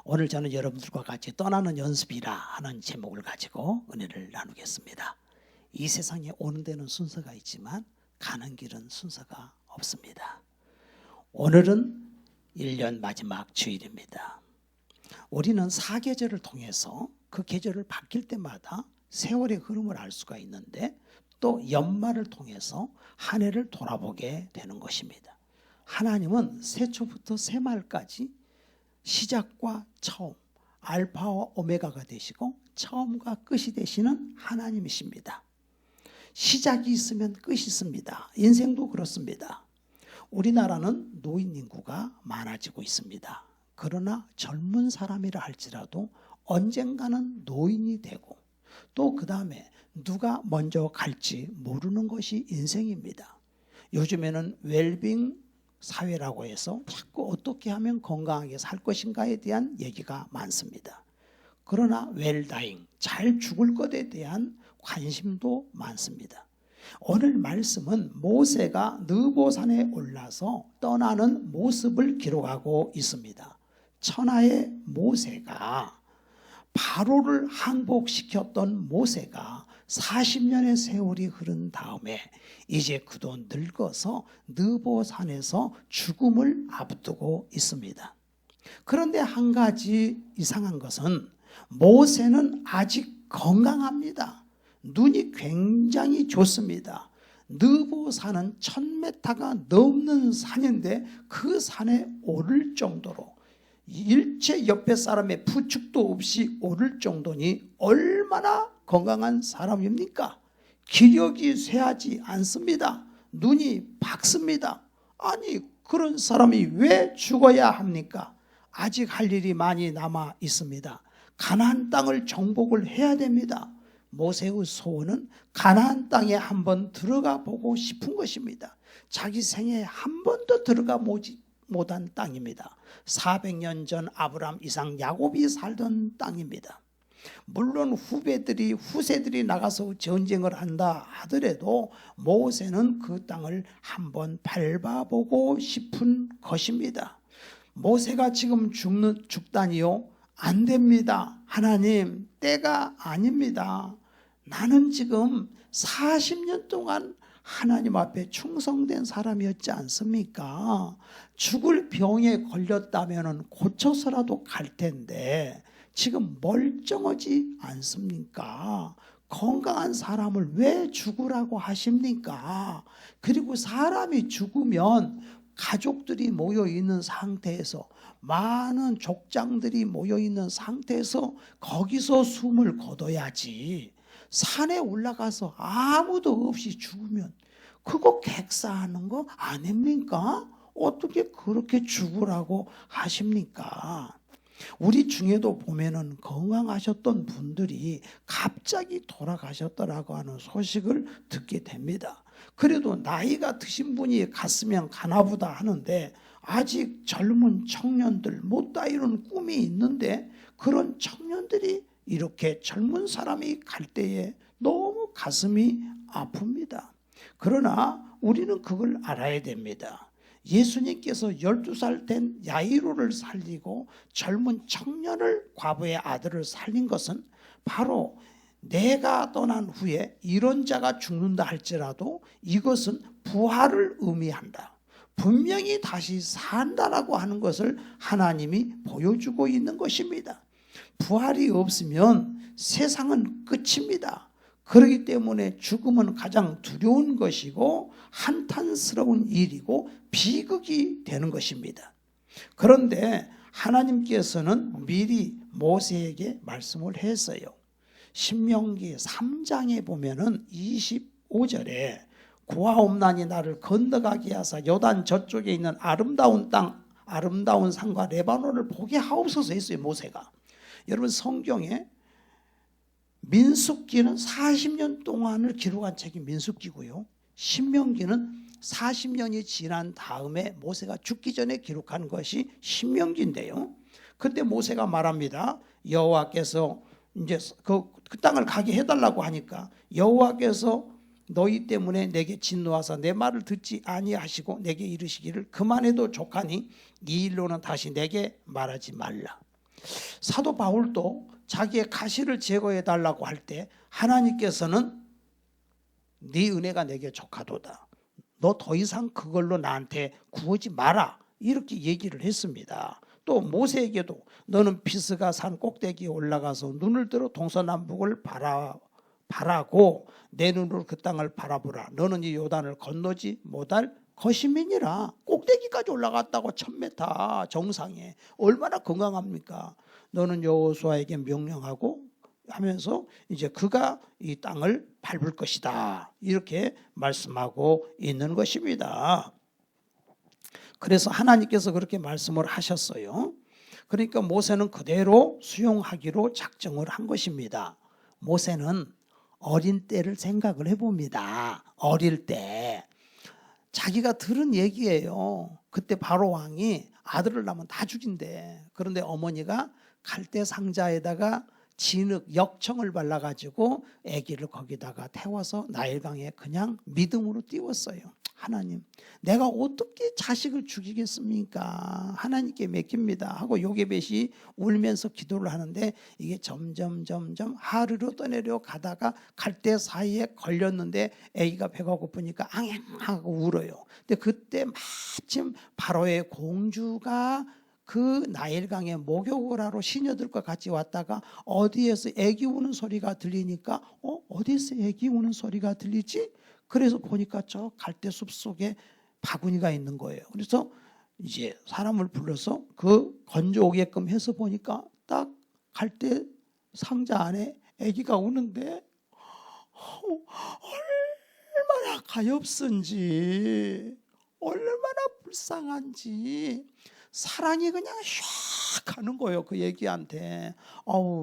오늘 저는 여러분들과 같이 떠나는 연습이라 하는 제목을 가지고 은혜를 나누겠습니다. 이 세상에 오는 데는 순서가 있지만 가는 길은 순서가 없습니다. 오늘은 1년 마지막 주일입니다. 우리는 사계절을 통해서 그 계절을 바뀔 때마다 세월의 흐름을 알 수가 있는데 또 연말을 통해서 한 해를 돌아보게 되는 것입니다. 하나님은 새초부터 새말까지 시작과 처음, 알파와 오메가가 되시고 처음과 끝이 되시는 하나님이십니다. 시작이 있으면 끝이 있습니다. 인생도 그렇습니다. 우리나라는 노인 인구가 많아지고 있습니다. 그러나 젊은 사람이라 할지라도 언젠가는 노인이 되고 또 그 다음에 누가 먼저 갈지 모르는 것이 인생입니다. 요즘에는 웰빙 사회라고 해서 자꾸 어떻게 하면 건강하게 살 것인가에 대한 얘기가 많습니다. 그러나 웰다잉, 잘 죽을 것에 대한 관심도 많습니다. 오늘 말씀은 모세가 느보산에 올라서 떠나는 모습을 기록하고 있습니다. 천하의 모세가 바로를 항복시켰던 모세가 40년의 세월이 흐른 다음에 이제 그도 늙어서 느보산에서 죽음을 앞두고 있습니다. 그런데 한 가지 이상한 것은 모세는 아직 건강합니다. 눈이 굉장히 좋습니다. 느보산은 1000m가 넘는 산인데 그 산에 오를 정도로 일체 옆에 사람의 부축도 없이 오를 정도니 얼마나 건강한 사람입니까? 기력이 쇠하지 않습니다. 눈이 밝습니다. 아니 그런 사람이 왜 죽어야 합니까? 아직 할 일이 많이 남아 있습니다. 가나안 땅을 정복을 해야 됩니다. 모세의 소원은 가나안 땅에 한번 들어가 보고 싶은 것입니다. 자기 생애에 한 번도 들어가 못한 땅입니다. 400년 전 아브라함, 이삭, 야곱이 살던 땅입니다. 물론 후세들이 나가서 전쟁을 한다 하더라도 모세는 그 땅을 한번 밟아보고 싶은 것입니다. 모세가 지금 죽다니요? 안 됩니다. 하나님, 때가 아닙니다. 나는 지금 40년 동안 하나님 앞에 충성된 사람이었지 않습니까? 죽을 병에 걸렸다면 고쳐서라도 갈 텐데 지금 멀쩡하지 않습니까? 건강한 사람을 왜 죽으라고 하십니까? 그리고 사람이 죽으면 가족들이 모여 있는 상태에서 많은 족장들이 모여 있는 상태에서 거기서 숨을 거둬야지. 산에 올라가서 아무도 없이 죽으면 그거 객사하는 거 아닙니까? 어떻게 그렇게 죽으라고 하십니까? 우리 중에도 보면은 건강하셨던 분들이 갑자기 돌아가셨다라고 하는 소식을 듣게 됩니다. 그래도 나이가 드신 분이 갔으면 가나보다 하는데 아직 젊은 청년들 못다 이룬 꿈이 있는데 그런 청년들이 이렇게 젊은 사람이 갈 때에 너무 가슴이 아픕니다. 그러나 우리는 그걸 알아야 됩니다. 예수님께서 12살 된 야이로를 살리고 젊은 청년을 과부의 아들을 살린 것은 바로 내가 떠난 후에 이런 자가 죽는다 할지라도 이것은 부활을 의미한다. 분명히 다시 산다라고 하는 것을 하나님이 보여주고 있는 것입니다. 부활이 없으면 세상은 끝입니다. 그렇기 때문에 죽음은 가장 두려운 것이고 한탄스러운 일이고 비극이 되는 것입니다. 그런데 하나님께서는 미리 모세에게 말씀을 했어요. 신명기 3장에 보면은 25절에 고아옵나니 나를 건너가게 하사 요단 저쪽에 있는 아름다운 땅, 아름다운 산과 레바논을 보게 하옵소서 했어요. 모세가. 여러분 성경에 민수기는 40년 동안을 기록한 책이 민수기고요. 신명기는 40년이 지난 다음에 모세가 죽기 전에 기록한 것이 신명기인데요. 그때 모세가 말합니다. 여호와께서 이제 그 땅을 가게 해달라고 하니까 여호와께서 너희 때문에 내게 진노하사 내 말을 듣지 아니하시고 내게 이르시기를 그만해도 족하니 이 일로는 다시 내게 말하지 말라. 사도 바울도 자기의 가시를 제거해 달라고 할 때 하나님께서는 네 은혜가 내게 족하도다. 너 더 이상 그걸로 나한테 구하지 마라. 이렇게 얘기를 했습니다. 또 모세에게도 너는 비스가 산 꼭대기에 올라가서 눈을 들어 동서남북을 바라고 내 눈으로 그 땅을 바라보라. 너는 이 요단을 건너지 못할 것임이니라. 꼭대기까지 올라갔다고 1000m 정상에 얼마나 건강합니까? 너는 여호수아에게 명령하고 하면서 이제 그가 이 땅을 밟을 것이다. 이렇게 말씀하고 있는 것입니다. 그래서 하나님께서 그렇게 말씀을 하셨어요. 그러니까 모세는 그대로 수용하기로 작정을 한 것입니다. 모세는 어린 때를 생각을 해봅니다. 어릴 때 자기가 들은 얘기예요. 그때 바로 왕이 아들을 낳으면 다 죽인대. 그런데 어머니가 갈대 상자에다가 진흙 역청을 발라가지고 아기를 거기다가 태워서 나일강에 그냥 믿음으로 띄웠어요. 하나님, 내가 어떻게 자식을 죽이겠습니까? 하나님께 맡깁니다 하고 요게벳이 울면서 기도를 하는데 이게 점점 하루로 떠내려 가다가 갈대 사이에 걸렸는데 아기가 배가 고프니까 앙앙하고 울어요. 근데 그때 마침 바로의 공주가 그 나일강에 목욕을 하러 시녀들과 같이 왔다가 어디에서 아기 우는 소리가 들리니까 어디에서 아기 우는 소리가 들리지? 그래서 보니까 저 갈대숲 속에 바구니가 있는 거예요. 그래서 이제 사람을 불러서 그 건져오게끔 해서 보니까 딱 갈대 상자 안에 아기가 우는데 얼마나 가엾은지 얼마나 불쌍한지 사랑이 그냥 샥 하는 거예요. 그 애기한테.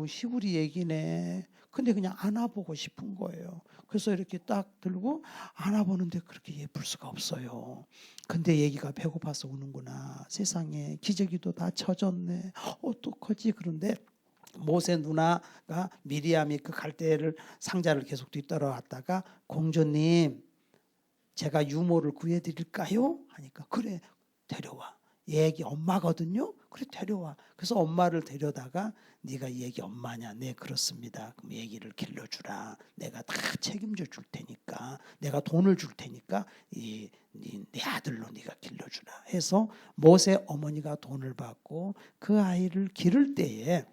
시부리 애기네. 근데 그냥 안아보고 싶은 거예요. 그래서 이렇게 딱 들고 안아보는데 그렇게 예쁠 수가 없어요. 근데 애기가 배고파서 우는구나. 세상에 기저귀도 다 젖었네. 어떡하지? 그런데 모세 누나가 미리암이 그 갈대를 상자를 계속 뒤따라왔다가 공주님 제가 유모를 구해드릴까요? 하니까 그래 데려와. 얘 애기 엄마거든요. 그래 데려와. 그래서 엄마를 데려다가 네가 이 애기 엄마냐? 네 그렇습니다. 그럼 애기를 길러주라. 내가 다 책임져 줄 테니까 내가 돈을 줄 테니까 네 아들로 네가 길러주라 해서 모세 어머니가 돈을 받고 그 아이를 기를 때에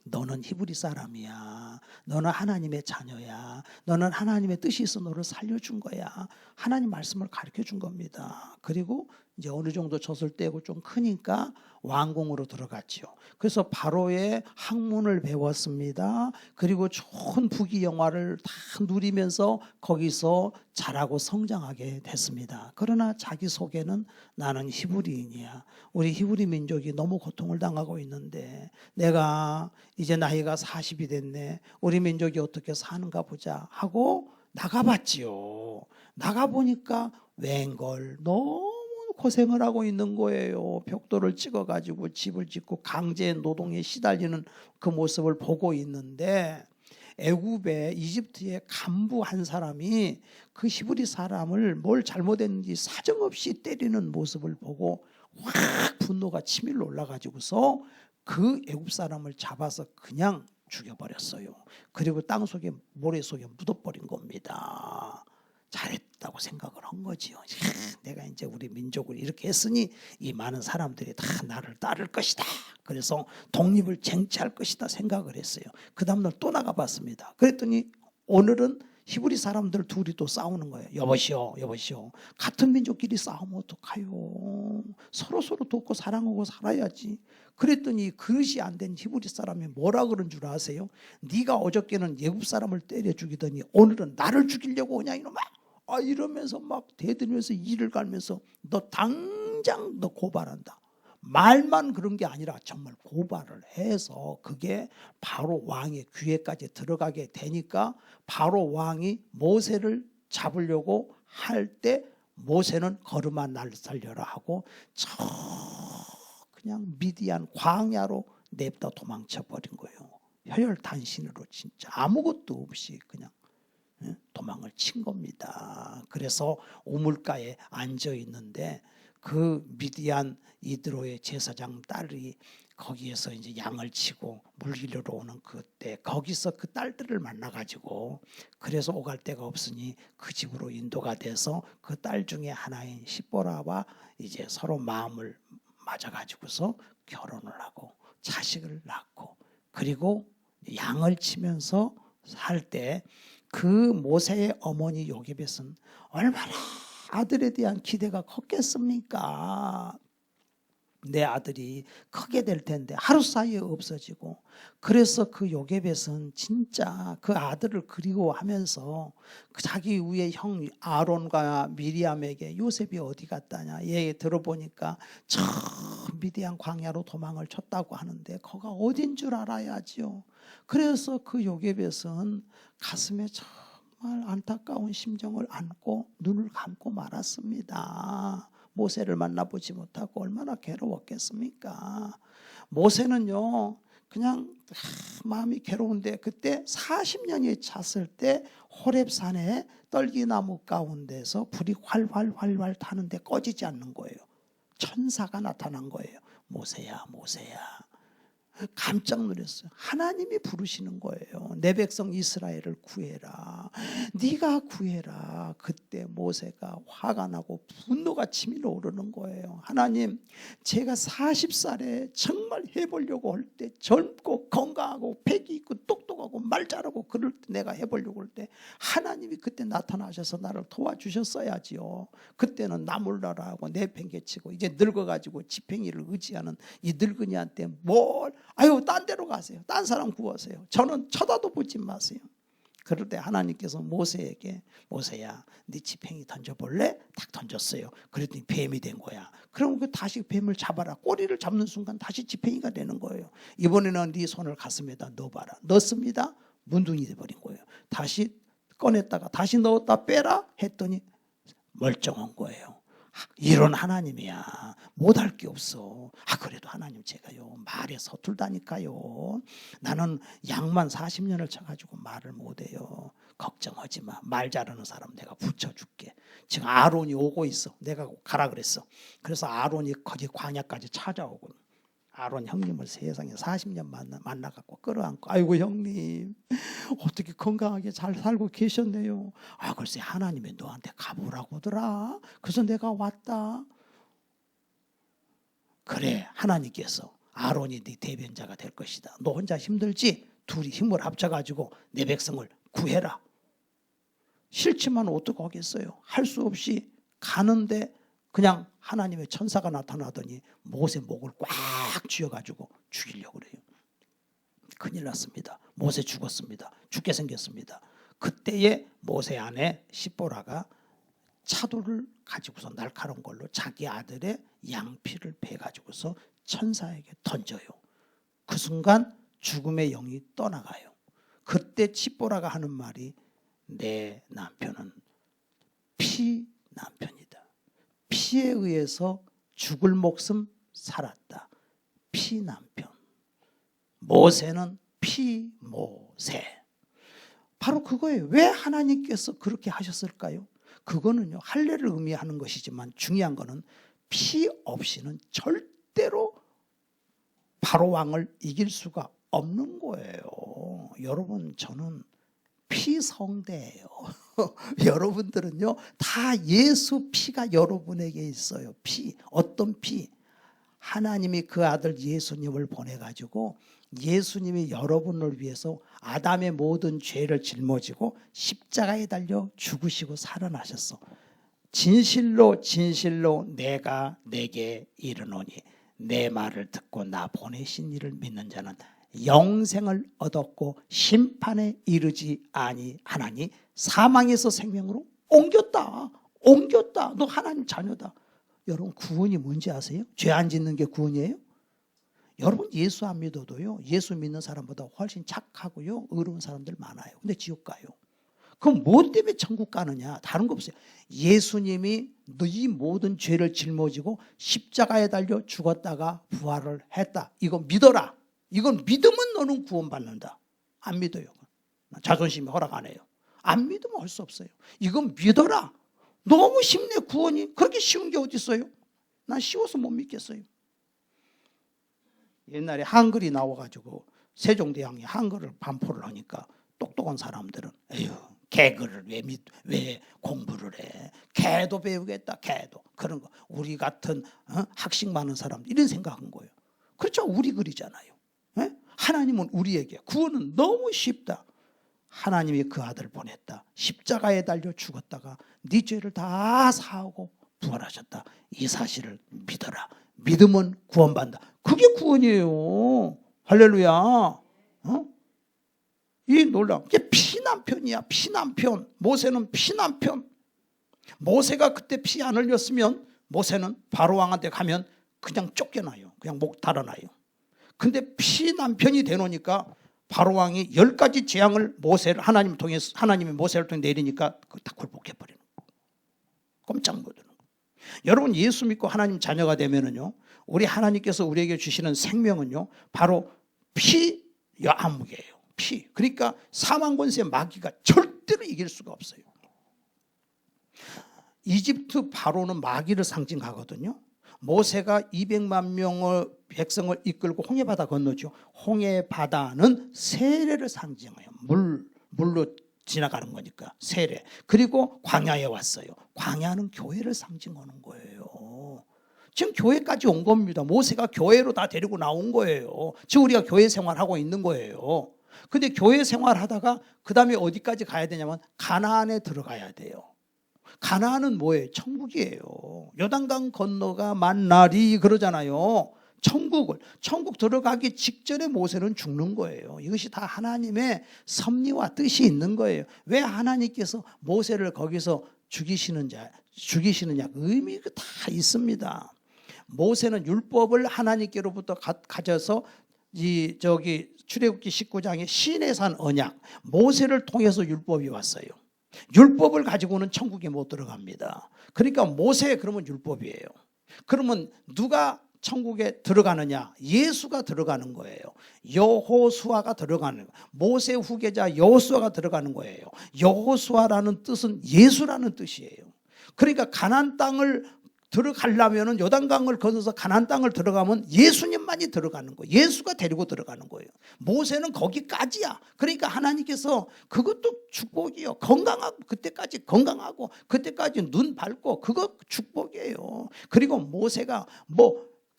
너는 히브리 사람이야. 너는 하나님의 자녀야. 너는 하나님의 뜻이 있어 너를 살려준 거야. 하나님 말씀을 가르쳐 준 겁니다. 그리고 이제 어느 정도 젖을 떼고 좀 크니까 왕궁으로 들어갔죠. 그래서 바로의 학문을 배웠습니다. 그리고 좋은 부귀 영화를 다 누리면서 거기서 자라고 성장하게 됐습니다. 그러나 자기 속에는 나는 히브리인이야. 우리 히브리 민족이 너무 고통을 당하고 있는데 내가 이제 나이가 40이 됐네. 우리 민족이 어떻게 사는가 보자 하고 나가봤지요. 나가보니까 웬걸 너무 고생을 하고 있는 거예요. 벽돌을 찍어가지고 집을 짓고 강제 노동에 시달리는 그 모습을 보고 있는데 애굽에 이집트의 간부 한 사람이 그 히브리 사람을 뭘 잘못했는지 사정없이 때리는 모습을 보고 확 분노가 치밀러 올라가지고서 그 애굽 사람을 잡아서 그냥 죽여버렸어요. 그리고 땅 속에 모래 속에 묻어버린 겁니다. 잘했다고 생각을 한 거지요. 내가 이제 우리 민족을 이렇게 했으니 이 많은 사람들이 다 나를 따를 것이다. 그래서 독립을 쟁취할 것이다 생각을 했어요. 그 다음날 또 나가봤습니다. 그랬더니 오늘은 히브리 사람들 둘이 또 싸우는 거예요. 여보시오. 같은 민족끼리 싸우면 어떡해요. 서로 돕고 사랑하고 살아야지. 그랬더니 그릇이 안 된 히브리 사람이 뭐라 그런 줄 아세요? 네가 어저께는 예굽 사람을 때려 죽이더니 오늘은 나를 죽이려고 오냐 이놈아. 이러면서 막 대들면서 이를 갈면서 너 당장 너 고발한다. 말만 그런 게 아니라 정말 고발을 해서 그게 바로 왕의 귀에까지 들어가게 되니까 바로 왕이 모세를 잡으려고 할 때 모세는 걸음아 날 살려라 하고 그냥 미디안 광야로 냅다 도망쳐 버린 거예요. 혈혈단신으로 진짜 아무것도 없이 그냥 도망을 친 겁니다. 그래서 우물가에 앉아 있는데 그 미디안 이드로의 제사장 딸이 거기에서 이제 양을 치고 물길로 오는 그때 거기서 그 딸들을 만나가지고 그래서 오갈 데가 없으니 그 집으로 인도가 돼서 그 딸 중에 하나인 시보라와 이제 서로 마음을 맞아가지고서 결혼을 하고 자식을 낳고 그리고 양을 치면서 살 때 그 모세의 어머니 요게벳은 얼마나 아들에 대한 기대가 컸겠습니까? 내 아들이 크게 될 텐데 하루 사이에 없어지고 그래서 그 요게벳은 진짜 그 아들을 그리워하면서 자기 위에 형 아론과 미리암에게 요셉이 어디 갔다냐 얘기 들어보니까 저 미디안 광야로 도망을 쳤다고 하는데 거가 어딘 줄 알아야지요. 그래서 그 요게벳은 가슴에 정말 안타까운 심정을 안고 눈을 감고 말았습니다. 모세를 만나보지 못하고 얼마나 괴로웠겠습니까? 모세는요 그냥 마음이 괴로운데 그때 40년이 찼을 때 호렙산에 떨기나무 가운데서 불이 활활 타는데 꺼지지 않는 거예요. 천사가 나타난 거예요. 모세야 모세야. 깜짝 놀랐어요. 하나님이 부르시는 거예요. 내 백성 이스라엘을 구해라. 네가 구해라. 그때 모세가 화가 나고 분노가 치밀어 오르는 거예요. 하나님, 제가 40살에 정말 해보려고 할 때 젊고 건강하고 패기 있고 똑똑하고 말 잘하고 그럴 때 내가 해보려고 할 때 하나님이 그때 나타나셔서 나를 도와주셨어야지요. 그때는 나 몰라라 하고 내팽개치고 이제 늙어가지고 지팽이를 의지하는 이 늙은이한테 뭘 아유 딴 데로 가세요. 딴 사람 구하세요. 저는 쳐다도 보지 마세요. 그럴 때 하나님께서 모세에게 모세야 네 지팽이 던져볼래? 딱 던졌어요. 그랬더니 뱀이 된 거야. 그럼 그 다시 뱀을 잡아라. 꼬리를 잡는 순간 다시 지팽이가 되는 거예요. 이번에는 네 손을 가슴에다 넣어봐라. 넣습니다. 문둥이 돼버린 거예요. 다시 꺼냈다가 다시 넣었다 빼라 했더니 멀쩡한 거예요. 이런 하나님이야. 못할 게 없어. 그래도 하나님 제가요 말에 서툴다니까요. 나는 양만 40년을 쳐가지고 말을 못해요. 걱정하지 마. 말 잘하는 사람 내가 붙여줄게. 지금 아론이 오고 있어. 내가 가라 그랬어. 그래서 아론이 거기 광야까지 찾아오고 아론 형님을 세상에 40년 만나갖고 끌어안고 아이고 형님 어떻게 건강하게 잘 살고 계셨네요. 글쎄 하나님이 너한테 가보라고 하더라. 그래서 내가 왔다. 그래 하나님께서 아론이 네 대변자가 될 것이다. 너 혼자 힘들지? 둘이 힘을 합쳐가지고 내 백성을 구해라. 싫지만 어떡하겠어요. 할 수 없이 가는데 그냥 하나님의 천사가 나타나더니 모세 목을 꽉 쥐어가지고 죽이려고 그래요. 큰일 났습니다. 모세 죽었습니다. 죽게 생겼습니다. 그때에 모세 아내 시보라가 차도를 가지고서 날카로운 걸로 자기 아들의 양피를 베가지고서 천사에게 던져요. 그 순간 죽음의 영이 떠나가요. 그때 시보라가 하는 말이 내 남편은 피 남편이다. 피에 의해서 죽을 목숨 살았다. 피 남편. 모세는 피 모세. 바로 그거예요. 왜 하나님께서 그렇게 하셨을까요? 그거는요 할례를 의미하는 것이지만 중요한 거는 피 없이는 절대로 바로 왕을 이길 수가 없는 거예요. 여러분 저는 피성대예요. 여러분들은요 다 예수 피가 여러분에게 있어요. 피 어떤 피? 하나님이 그 아들 예수님을 보내가지고 예수님이 여러분을 위해서 아담의 모든 죄를 짊어지고 십자가에 달려 죽으시고 살아나셨어. 진실로 진실로 내가 내게 이르노니 내 말을 듣고 나 보내신 이를 믿는 자는 영생을 얻었고 심판에 이르지 아니하나니 사망에서 생명으로 옮겼다. 너 하나님 자녀다. 여러분 구원이 뭔지 아세요? 죄 안 짓는 게 구원이에요? 여러분 예수 안 믿어도요 예수 믿는 사람보다 훨씬 착하고요 의로운 사람들 많아요. 근데 지옥 가요. 그럼 뭐 때문에 천국 가느냐? 다른 거 없어요. 예수님이 네 모든 죄를 짊어지고 십자가에 달려 죽었다가 부활을 했다. 이거 믿어라. 이건 믿으면 너는 구원받는다. 안 믿어요. 자존심이 허락 안 해요. 안 믿으면 할 수 없어요. 이건 믿어라. 너무 쉽네 구원이. 그렇게 쉬운 게 어디 있어요? 난 쉬워서 못 믿겠어요. 옛날에 한글이 나와가지고 세종대왕이 한글을 반포를 하니까 똑똑한 사람들은 에휴 개그를 왜 공부를 해? 개도 배우겠다. 개도. 그런 거. 우리 같은 학식 많은 사람 이런 생각한 거예요. 그렇죠. 우리 글이잖아요. 예? 하나님은 우리에게 구원은 너무 쉽다. 하나님이 그 아들 보냈다. 십자가에 달려 죽었다가 네 죄를 다 사하고 부활하셨다. 이 사실을 믿어라. 믿으면 구원받는다. 그게 구원이에요. 할렐루야. 이 놀라운 이게 피난편이야. 피난편. 모세는 피난편. 모세가 그때 피 안 흘렸으면 모세는 바로왕한테 가면 그냥 쫓겨나요. 그냥 목 달아나요. 근데 피난편이 되놓으니까 바로왕이 10가지 재앙을 하나님이 모세를 통해 내리니까 다 굴복해버리는 거예요. 꼼짝 못하는 거예요. 여러분 예수 믿고 하나님 자녀가 되면은요, 우리 하나님께서 우리에게 주시는 생명은요, 바로 피 암흑이에요. 피. 그러니까 사망 권세의 마귀가 절대로 이길 수가 없어요. 이집트 바로는 마귀를 상징하거든요. 모세가 200만 명의 백성을 이끌고 홍해바다 건너죠. 홍해바다는 세례를 상징해요. 물로 지나가는 거니까 세례. 그리고 광야에 왔어요. 광야는 교회를 상징하는 거예요. 지금 교회까지 온 겁니다. 모세가 교회로 다 데리고 나온 거예요. 지금 우리가 교회 생활하고 있는 거예요. 근데 교회 생활하다가 그 다음에 어디까지 가야 되냐면 가나안에 들어가야 돼요. 가나안은 뭐예요? 천국이에요. 요단강 건너가 만나리 그러잖아요. 천국 들어가기 직전에 모세는 죽는 거예요. 이것이 다 하나님의 섭리와 뜻이 있는 거예요. 왜 하나님께서 모세를 거기서 죽이시느냐 의미가 다 있습니다. 모세는 율법을 하나님께로부터 가져서 출애굽기 19장의 시내산 언약, 모세를 통해서 율법이 왔어요. 율법을 가지고는 천국에 못 들어갑니다. 그러니까 모세 그러면 율법이에요. 그러면 누가 천국에 들어가느냐? 예수가 들어가는 거예요. 여호수아가 들어가는 거예요. 모세 후계자 여호수아가 들어가는 거예요. 여호수아라는 뜻은 예수라는 뜻이에요. 그러니까 가나안 땅을 들어가려면 요단강을 건너서 가나안 땅을 들어가면 예수님만이 들어가는 거예요. 예수가 데리고 들어가는 거예요. 모세는 거기까지야. 그러니까 하나님께서 그것도 축복이요. 그때까지 건강하고 그때까지 눈 밝고 그거 축복이에요. 그리고 모세가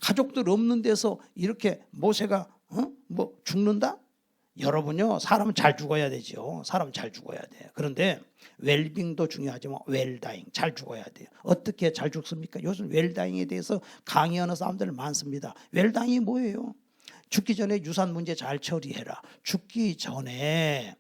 가족들 없는 데서 이렇게 모세가 죽는다? 여러분요, 사람은 잘 죽어야 되죠. 사람 잘 죽어야 돼. 그런데 웰빙도 중요하지만 웰다잉 잘 죽어야 돼요. 어떻게 잘 죽습니까? 요즘 웰다잉에 대해서 강의하는 사람들 많습니다. 웰다잉이 뭐예요? 죽기 전에 유산 문제 잘 처리해라. 죽기 전에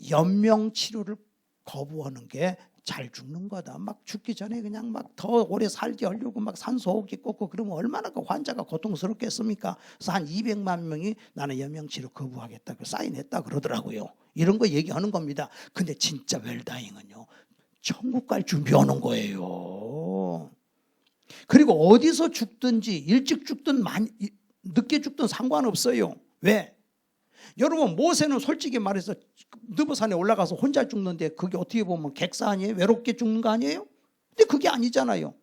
연명 치료를 거부하는 게 잘 죽는 거다. 막 죽기 전에 그냥 막 더 오래 살게 하려고 막 산소호흡기 꽂고 그러면 얼마나 그 환자가 고통스럽겠습니까? 그래서 한 200만 명이 나는 연명치료 거부하겠다 그 사인했다 그러더라고요. 이런 거 얘기하는 겁니다. 근데 진짜 웰다잉은요, 천국 갈 준비하는 거예요. 그리고 어디서 죽든지 일찍 죽든 늦게 죽든 상관없어요. 왜? 여러분 모세는 솔직히 말해서 느보산에 올라가서 혼자 죽는데 그게 어떻게 보면 객사 아니에요? 외롭게 죽는 거 아니에요? 근데 그게 아니잖아요.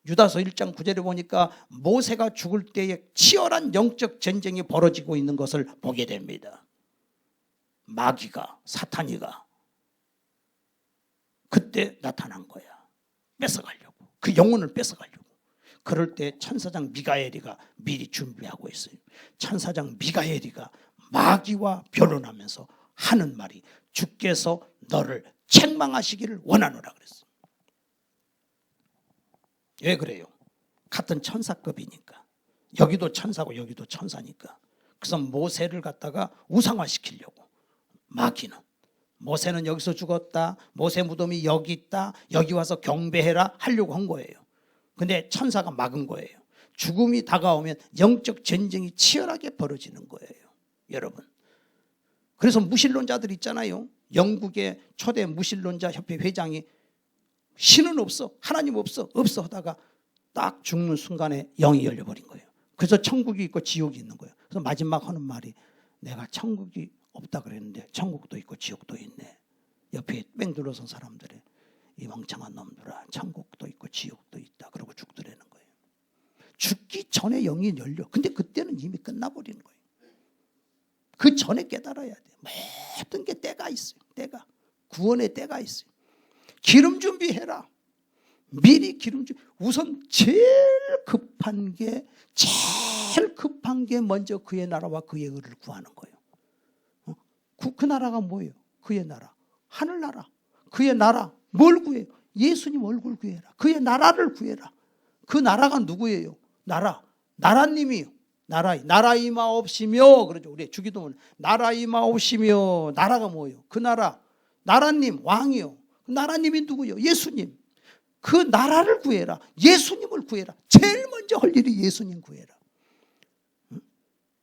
유다서 1장 9절에 보니까 모세가 죽을 때에 치열한 영적 전쟁이 벌어지고 있는 것을 보게 됩니다. 마귀가 사탄이가 그때 나타난 거야. 뺏어가려고. 그 영혼을 뺏어가려고. 그럴 때 천사장 미가엘이가 미리 준비하고 있어요. 천사장 미가엘이가 마귀와 변론하면서 하는 말이 주께서 너를 책망하시기를 원하노라 그랬어. 왜 그래요? 같은 천사급이니까. 여기도 천사고 여기도 천사니까. 그래서 모세를 갖다가 우상화시키려고. 마귀는 모세는 여기서 죽었다. 모세 무덤이 여기 있다. 여기 와서 경배해라 하려고 한 거예요. 근데 천사가 막은 거예요. 죽음이 다가오면 영적 전쟁이 치열하게 벌어지는 거예요. 여러분. 그래서 무신론자들 있잖아요. 영국의 초대 무신론자 협회 회장이 신은 없어. 하나님 없어 하다가 딱 죽는 순간에 영이 열려버린 거예요. 그래서 천국이 있고 지옥이 있는 거예요. 그래서 마지막 하는 말이 내가 천국이 없다 그랬는데 천국도 있고 지옥도 있네. 옆에 뺑 둘러선 사람들의 이 멍청한 놈들아 천국도 있고 지옥도 있다 그러고 죽더라는 거예요. 죽기 전에 영이 열려. 근데 그때는 이미 끝나버리는 거예요. 그 전에 깨달아야 돼. 모든 게 때가 있어요. 때가. 구원의 때가 있어요. 기름 준비해라. 미리 기름 준비. 우선 제일 급한 게 먼저 그의 나라와 그의 의를 구하는 거예요. 그 나라가 뭐예요? 그의 나라. 하늘나라. 그의 나라. 뭘 구해요? 예수님 얼굴 구해라. 그의 나라를 구해라. 그 나라가 누구예요? 나라님이요. 나라 임하옵시며. 그러죠. 우리 주기도문 나라 임하옵시며. 나라가 뭐예요? 그 나라님 왕이요. 나라님이 누구예요? 예수님. 그 나라를 구해라. 예수님을 구해라. 제일 먼저 할 일이 예수님 구해라.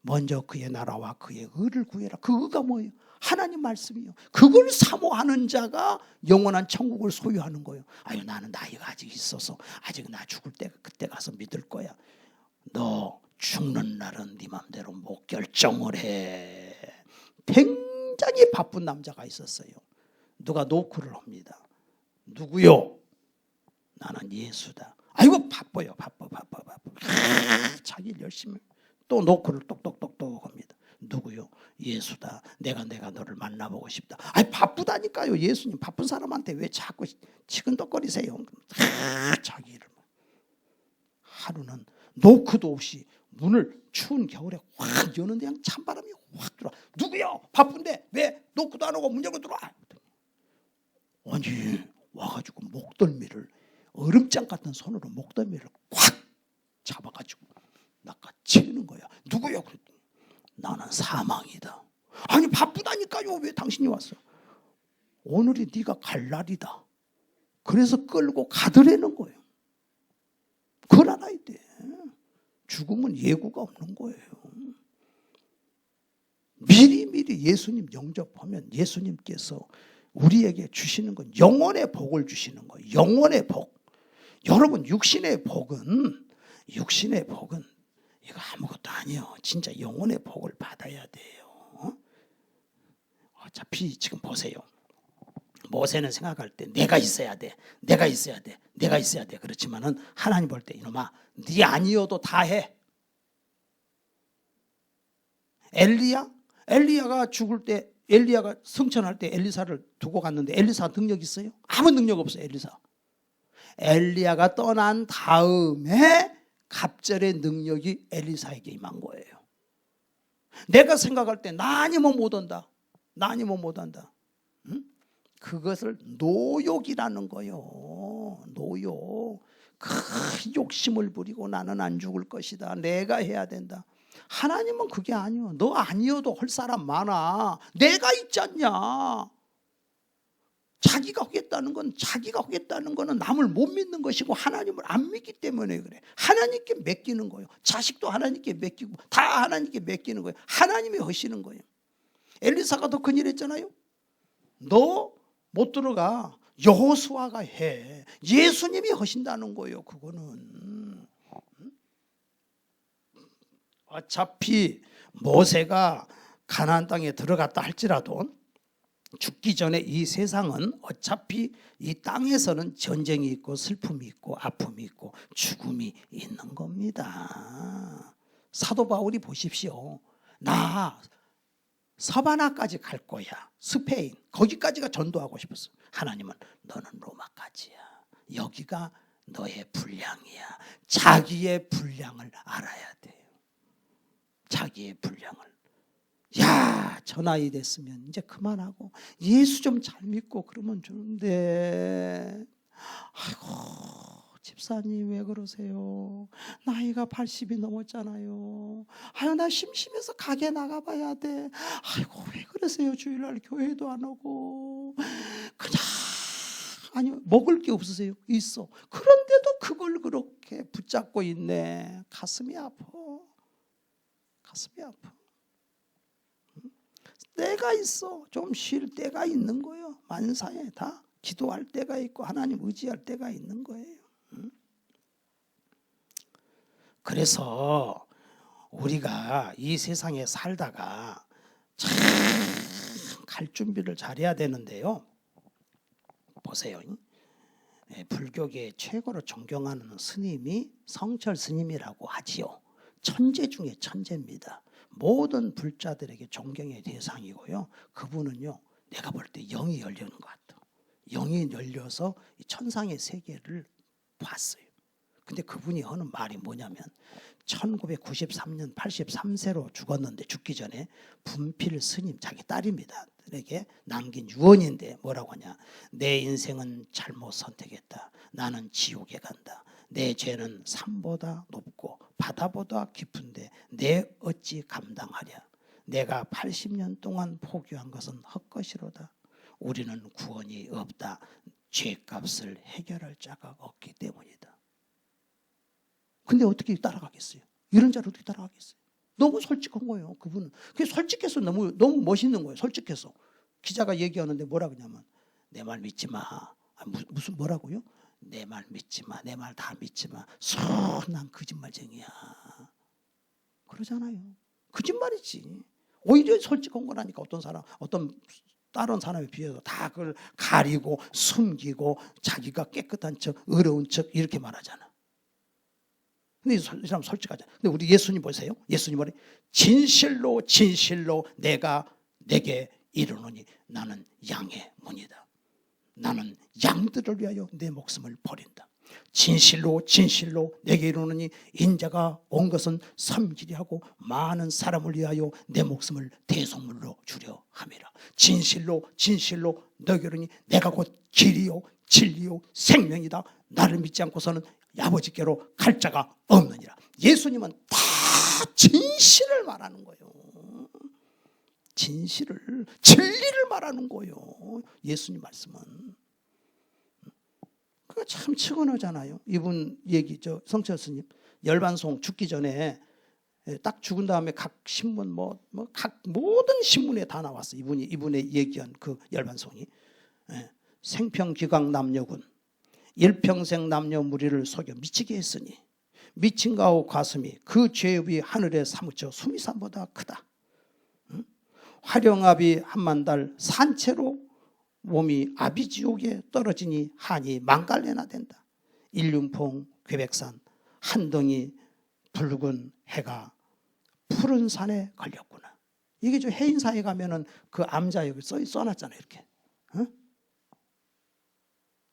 먼저 그의 나라와 그의 의를 구해라. 그 의가 뭐예요? 하나님 말씀이요. 그걸 사모하는 자가 영원한 천국을 소유하는 거예요. 아유, 나는 나이가 아직 있어서 아직 나 죽을 때 그때 가서 믿을 거야. 너 죽는 날은 네 맘대로 못 결정을 해. 굉장히 바쁜 남자가 있었어요. 누가 노크를 합니다. 누구요? 나는 예수다. 아이고 바빠요. 바빠. 자기 열심히 또 노크를 똑똑똑똑 합니다. 누구요? 예수다. 내가 너를 만나보고 싶다. 아니 바쁘다니까요. 예수님 바쁜 사람한테 왜 자꾸 치근덕거리세요? 자기를 하루는 노크도 없이 문을 추운 겨울에 확 여는데 그냥 찬바람이 확 들어와. 누구요? 바쁜데 왜 노크도 안 하고 문 열고 들어와? 아니 와가지고 목덜미를 얼음장 같은 손으로 목덜미를 꽉 잡아가지고 낚아채는 거야. 누구요? 그랬더니 나는 사망이다. 아니 바쁘다니까요. 왜 당신이 왔어? 오늘이 네가 갈 날이다. 그래서 끌고 가더라는 거예요. 그걸 알아야 돼. 죽음은 예고가 없는 거예요. 미리 예수님 영접하면 예수님께서 우리에게 주시는 건 영원의 복을 주시는 거예요. 영원의 복. 여러분 육신의 복은 이거 아무것도 아니에요. 진짜 영혼의 복을 받아야 돼요. 어차피 지금 보세요. 모세는 생각할 때 내가 있어야 돼. 그렇지만은 하나님 볼 때 이놈아 네 아니어도 다 해. 엘리야가 죽을 때 엘리야가 승천할 때 엘리사를 두고 갔는데 엘리사 능력 있어요? 아무 능력 없어요. 엘리야가 떠난 다음에 갑절의 능력이 엘리사에게 임한 거예요. 내가 생각할 때 나 아니면 못한다. 응? 그것을 노욕이라는 거예요. 노욕. 그 욕심을 부리고 나는 안 죽을 것이다. 내가 해야 된다. 하나님은 그게 아니요. 너 아니어도 할 사람 많아. 내가 있지 않냐. 자기가 하겠다는 거는 남을 못 믿는 것이고 하나님을 안 믿기 때문에 그래. 하나님께 맡기는 거예요. 자식도 하나님께 맡기고 다 하나님께 맡기는 거예요. 하나님이 하시는 거예요. 엘리사가 더 큰일 했잖아요. 너 못 들어가. 여호수아가 해. 예수님이 하신다는 거예요. 그거는. 어차피 모세가 가나안 땅에 들어갔다 할지라도 죽기 전에 이 세상은 어차피 이 땅에서는 전쟁이 있고 슬픔이 있고 아픔이 있고 죽음이 있는 겁니다. 사도 바울이 보십시오. 나 서바나까지 갈 거야. 스페인 거기까지가 전도하고 싶었어. 하나님은 너는 로마까지야. 여기가 너의 분량이야. 자기의 분량을 알아야 돼요. 자기의 분량을. 야, 저 나이 됐으면 이제 그만하고 예수 좀 잘 믿고 그러면 좋은데. 아이고 집사님 왜 그러세요? 나이가 80이 넘었잖아요. 아유 나 심심해서 가게 나가봐야 돼. 아이고 왜 그러세요? 주일날 교회도 안 오고 그냥 아니 먹을 게 없으세요? 있어. 그런데도 그걸 그렇게 붙잡고 있네. 가슴이 아파. 때가 있어. 좀 쉴 때가 있는 거예요. 만사에 다 기도할 때가 있고 하나님 의지할 때가 있는 거예요. 그래서 우리가 이 세상에 살다가 참 갈 준비를 잘해야 되는데요. 보세요. 불교계 최고로 존경하는 스님이 성철 스님이라고 하지요. 천재 중에 천재입니다. 모든 불자들에게 존경의 대상이고요. 그분은요, 내가 볼 때 영이 열리는 것 같아요. 영이 열려서 천상의 세계를 봤어요. 근데 그분이 하는 말이 뭐냐면 1993년 83세로 죽었는데 죽기 전에 분필 스님, 자기 딸입니다. 에게 남긴 유언인데 뭐라고 하냐. 내 인생은 잘못 선택했다. 나는 지옥에 간다. 내 죄는 산보다 높고 바다보다 깊은데 내 어찌 감당하랴. 내가 80년 동안 포기한 것은 헛것이로다. 우리는 구원이 없다. 죄값을 해결할 자가 없기 때문이다. 근데 어떻게 따라가겠어요? 이런 자를 어떻게 따라가겠어요? 너무 솔직한 거예요. 그분은. 그게 솔직해서 너무 멋있는 거예요. 솔직해서. 기자가 얘기하는데 뭐라 그러냐면 내 말 믿지 마. 무슨 뭐라고요? 내 말 믿지 마. 내 말 다 믿지 마. 난 거짓말쟁이야. 그러잖아요. 거짓말이지. 오히려 솔직한 거라니까. 어떤 다른 사람에 비해서 다 그걸 가리고 숨기고 자기가 깨끗한 척, 어려운 척 이렇게 말하잖아. 근데 이 사람 솔직하잖아. 근데 우리 예수님 보세요. 예수님 말이 진실로 진실로 내게 이르노니 나는 양의 문이다. 나는 양들을 위하여 내 목숨을 버린다. 진실로 진실로 내게 이르노니 인자가 온 것은 섬기려 하고 많은 사람을 위하여 내 목숨을 대속물로 주려 함이라. 진실로 진실로 너에게 이르노니 내가 곧 길이요 진리요 생명이다. 나를 믿지 않고서는 아버지께로 갈 자가 없느니라. 예수님은 다 진실을 말하는 거예요. 진리를 말하는 거예요. 예수님 말씀은. 그거 참 측은하잖아요. 이분 얘기죠. 성철 스님 열반송 죽기 전에 딱 죽은 다음에 각 신문 각 모든 신문에 다 나왔어. 이분의 얘기한 그 열반송이. 생평기강 남녀군 일평생 남녀 무리를 속여 미치게 했으니 미친 가오 가슴이 그 죄업이 하늘에 사무쳐 수미산보다 크다. 화령압이 한만달 산채로 몸이 아비지옥에 떨어지니 한이 만갈래나 된다. 일륜봉 괴백산 한덩이 붉은 해가 푸른 산에 걸렸구나. 이게 저 해인사에 가면은 그 암자 여기 써놨잖아요. 이렇게.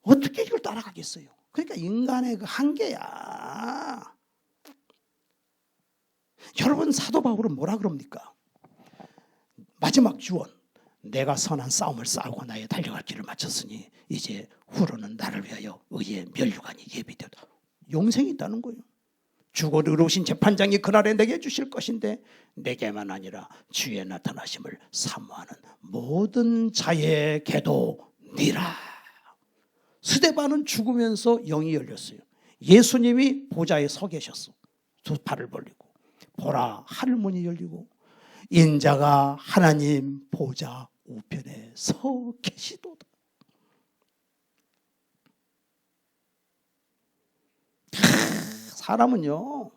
어떻게 이걸 따라가겠어요? 그러니까 인간의 그 한계야. 여러분 사도 바울은 뭐라 그럽니까? 마지막 유언. 내가 선한 싸움을 싸우고 나의 달려갈 길을 마쳤으니 이제 후로는 나를 위하여 의의 면류관이 예비되다. 용생이 있다는 거예요. 주고 의로우신 재판장이 그날에 내게 주실 것인데 내게만 아니라 주의 나타나심을 사모하는 모든 자에게도 니라. 스데반은 죽으면서 영이 열렸어요. 예수님이 보좌에 서 계셨어. 두 팔을 벌리고 보라 하늘문이 열리고 인자가 하나님 보좌 우편에 서 계시도다. 사람은요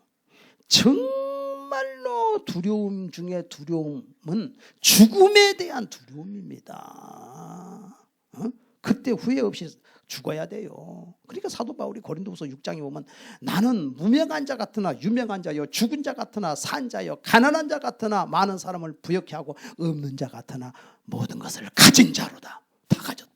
정말로 두려움 중에 두려움은 죽음에 대한 두려움입니다. 그때 후회 없이 죽어야 돼요. 그러니까 사도 바울이 고린도후서 6장에 보면 나는 무명한 자 같으나 유명한 자요 죽은 자 같으나 산 자요 가난한 자 같으나 많은 사람을 부욕해 하고 없는 자 같으나 모든 것을 가진 자로다. 다 가졌다.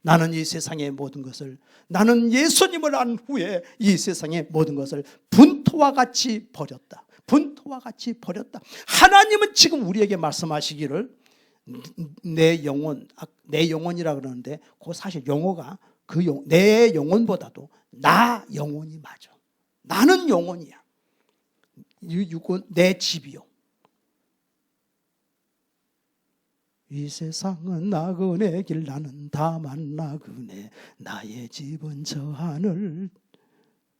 나는 이 세상의 모든 것을 나는 예수님을 안 후에 이 세상의 모든 것을 분토와 같이 버렸다. 분토와 같이 버렸다. 하나님은 지금 우리에게 말씀하시기를 내 영혼이라 그러는데 그 사실 용어가 내 영혼보다도 나 영혼이 맞아. 나는 영혼이야. 내 집이요. 이 세상은 나그네 길 나는 다만 나그네 나의 집은 저 하늘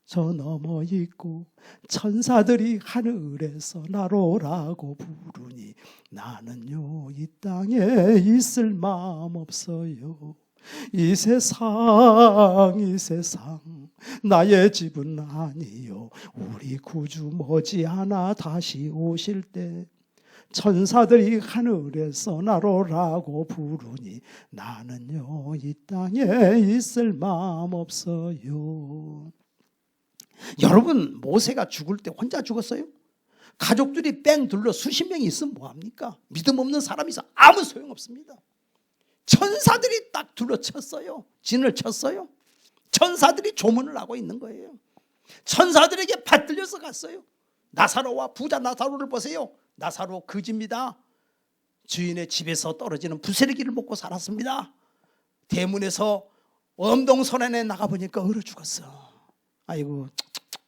저 넘어 있고 천사들이 하늘에서 나로라고 부르니 나는요 이 땅에 있을 마음 없어요. 이 세상 나의 집은 아니요 우리 구주 머지않아 다시 오실 때 천사들이 하늘에서 나로라고 부르니 나는요 이 땅에 있을 마음 없어요. 여러분, 모세가 죽을 때 혼자 죽었어요? 가족들이 뺑 둘러 수십 명이 있으면 뭐합니까? 믿음 없는 사람이 있어 아무 소용없습니다. 천사들이 딱 둘러쳤어요. 진을 쳤어요. 천사들이 조문을 하고 있는 거예요. 천사들에게 받들려서 갔어요. 나사로와 부자 나사로를 보세요. 나사로 거지입니다. 주인의 집에서 떨어지는 부스러기를 먹고 살았습니다. 대문에서 엄동선안에 나가보니까 얼어 죽었어. 아이고,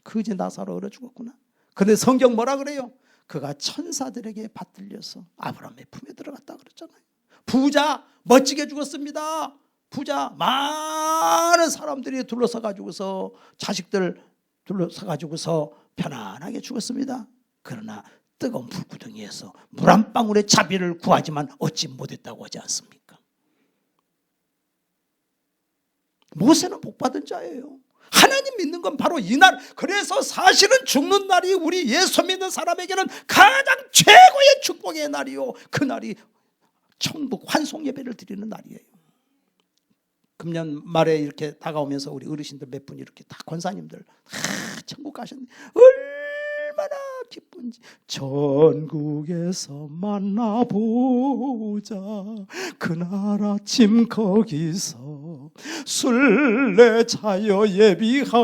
거지 나사로 얼어 죽었구나. 그런데 성경 뭐라 그래요? 그가 천사들에게 받들려서 아브라함의 품에 들어갔다 그랬잖아요. 부자 멋지게 죽었습니다. 부자 많은 사람들이 둘러서 가지고서 자식들 둘러서 가지고서 편안하게 죽었습니다. 그러나 뜨거운 불구덩이에서 물 한 방울의 자비를 구하지만 얻지 못했다고 하지 않습니까? 모세는 복받은 자예요. 하나님 믿는 건 바로 이 날. 그래서 사실은 죽는 날이 우리 예수 믿는 사람에게는 가장 최고의 축복의 날이요, 그 날이 천국 환송 예배를 드리는 날이에요. 금년 말에 이렇게 다가오면서 우리 어르신들 몇 분이 이렇게 다 권사님들 천국 가셨네. 얼마나 기쁜지. 전국에서 만나보자. 그날 아침 거기서 술래 차여 예비하라.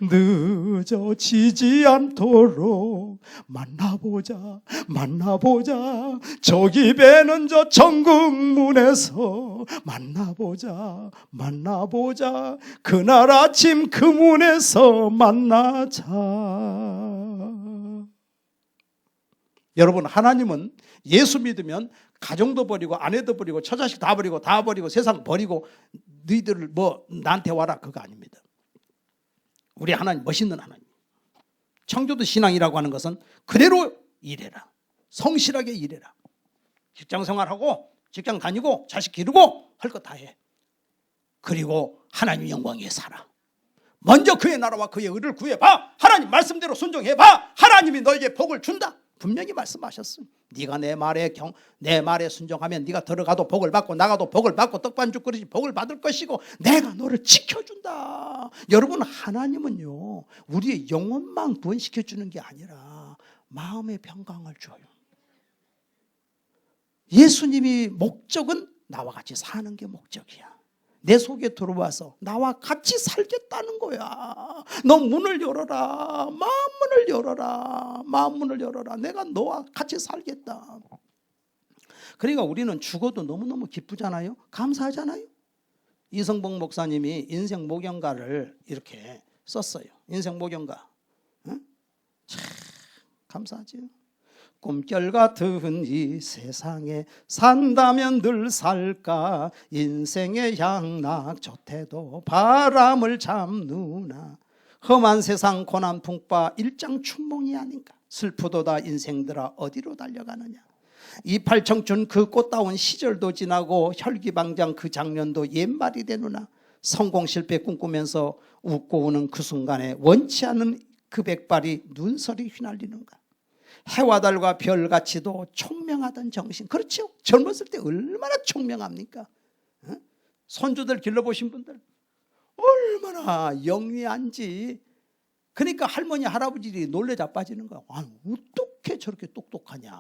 늦어지지 않도록 만나보자. 만나보자. 저기 배는 저 천국문에서 만나보자. 만나보자. 그날 아침 그 문에서 만나자. 여러분, 하나님은 예수 믿으면 가정도 버리고 아내도 버리고 처자식 다 버리고 세상 버리고 너희들을 뭐 나한테 와라 그거 아닙니다. 우리 하나님 멋있는 하나님. 청교도 신앙이라고 하는 것은 그대로 일해라. 성실하게 일해라. 직장 생활하고 직장 다니고 자식 기르고 할 거 다 해. 그리고 하나님 영광 위에 살아. 먼저 그의 나라와 그의 의를 구해봐. 하나님 말씀대로 순종해봐. 하나님이 너에게 복을 준다. 분명히 말씀하셨습니다. 네가 내 말에 순종하면 네가 들어가도 복을 받고 나가도 복을 받고 떡반죽 그릇이 복을 받을 것이고 내가 너를 지켜준다. 여러분, 하나님은요 우리의 영혼만 구원시켜주는 게 아니라 마음의 평강을 줘요. 예수님이 목적은 나와 같이 사는 게 목적이야. 내 속에 들어와서 나와 같이 살겠다는 거야. 너 문을 열어라. 마음문을 열어라. 마음문을 열어라. 내가 너와 같이 살겠다. 그러니까 우리는 죽어도 너무너무 기쁘잖아요. 감사하잖아요. 이성복 목사님이 인생 모경가를 이렇게 썼어요. 인생 모경가. 응? 참 감사하죠. 꿈결 같은 이 세상에 산다면 늘 살까. 인생의 양락 좋대도 바람을 잡누나. 험한 세상 고난 풍파 일장춘몽이 아닌가. 슬프도다 인생들아 어디로 달려가느냐. 이팔청춘 그 꽃다운 시절도 지나고 혈기방장 그 장면도 옛말이 되누나. 성공 실패 꿈꾸면서 웃고 우는 그 순간에 원치 않은 그 백발이 눈설이 휘날리는가. 해와 달과 별같이도 총명하던 정신. 그렇죠. 젊었을 때 얼마나 총명합니까? 손주들 길러보신 분들 얼마나 영리한지. 그러니까 할머니 할아버지들이 놀래 자빠지는 거야. 아, 어떻게 저렇게 똑똑하냐.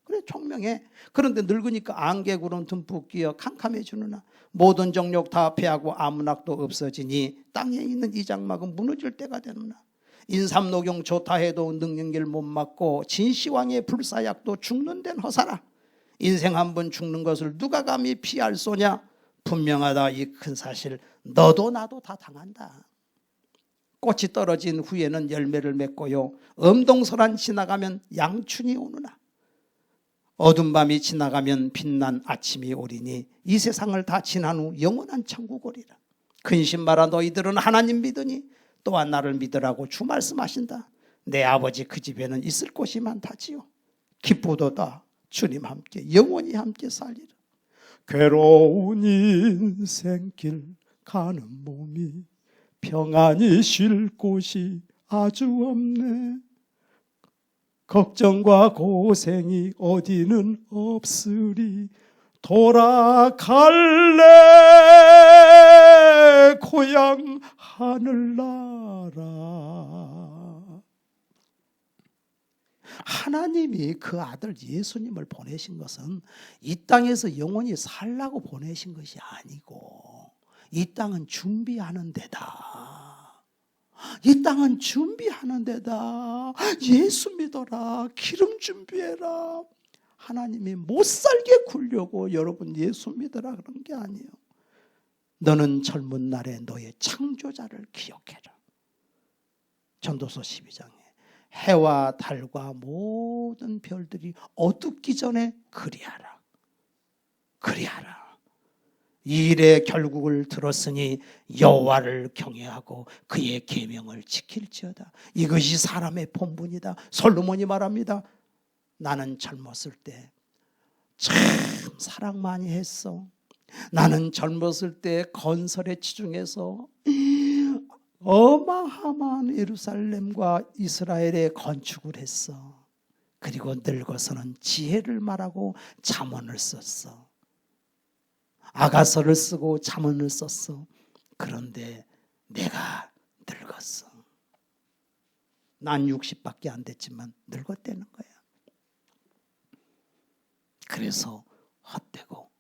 그래 총명해. 그런데 늙으니까 안개구름 듬뿍 끼어 캄캄해지느나. 모든 정욕 다 패하고 아무낙도 없어지니 땅에 있는 이 장막은 무너질 때가 되느나. 인삼녹용 좋다 해도 능력길 못 막고 진시황의 불사약도 죽는 데는 허사라. 인생 한 번 죽는 것을 누가 감히 피할 소냐. 분명하다 이 큰 사실. 너도 나도 다 당한다. 꽃이 떨어진 후에는 열매를 맺고요. 엄동설한 지나가면 양춘이 오느나. 어두운 밤이 지나가면 빛난 아침이 오리니 이 세상을 다 지난 후 영원한 천국 오리라. 근심 마라 너희들은 하나님 믿으니 또한 나를 믿으라고 주 말씀하신다. 내 아버지 그 집에는 있을 곳이 많다지요. 기쁘도다 주님 함께 영원히 함께 살리라. 괴로운 인생길 가는 몸이 평안히 쉴 곳이 아주 없네. 걱정과 고생이 어디는 없으리. 돌아갈래 고향 하늘나라. 하나님이 그 아들 예수님을 보내신 것은 이 땅에서 영원히 살라고 보내신 것이 아니고 이 땅은 준비하는 데다. 이 땅은 준비하는 데다. 예수 믿어라. 기름 준비해라. 하나님이 못 살게 굴려고 여러분 예수 믿어라 그런 게 아니에요. 너는 젊은 날에 너의 창조자를 기억해라. 전도서 12장에 해와 달과 모든 별들이 어둡기 전에 그리하라. 그리하라. 이 일의 결국을 들었으니 여호와를 경외하고 그의 계명을 지킬지어다. 이것이 사람의 본분이다. 솔로몬이 말합니다. 나는 젊었을 때 참 사랑 많이 했어. 나는 젊었을 때 건설에 치중해서 어마어마한 예루살렘과 이스라엘에 건축을 했어. 그리고 늙어서는 지혜를 말하고 잠언을 썼어. 아가서를 쓰고 잠언을 썼어. 그런데 내가 늙었어. 난 60밖에 안 됐지만 늙었다는 거야. 그래서 헛되고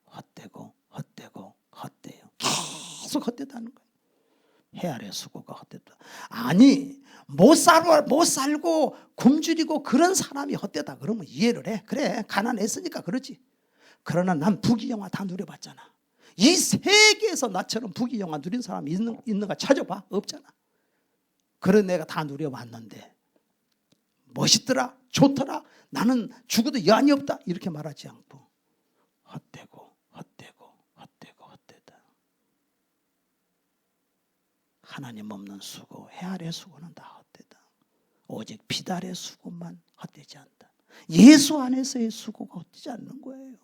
헛돼요. 계속 헛되다는 거야. 해 아래 수고가 헛되다. 아니 못 살고 굶주리고 그런 사람이 헛되다 그러면 이해를 해. 그래 가난했으니까 그러지. 그러나 난 부귀영화 다 누려봤잖아. 이 세계에서 나처럼 부귀영화 누린 사람이 있는가 찾아봐. 없잖아. 그런 내가 다 누려봤는데 멋있더라 좋더라 나는 죽어도 여한이 없다 이렇게 말하지 않고 헛되고 헛되다. 하나님 없는 수고 해 아래 수고는 다 헛되다. 오직 빛 아래 수고만 헛되지 않다. 예수 안에서의 수고가 헛되지 않는 거예요.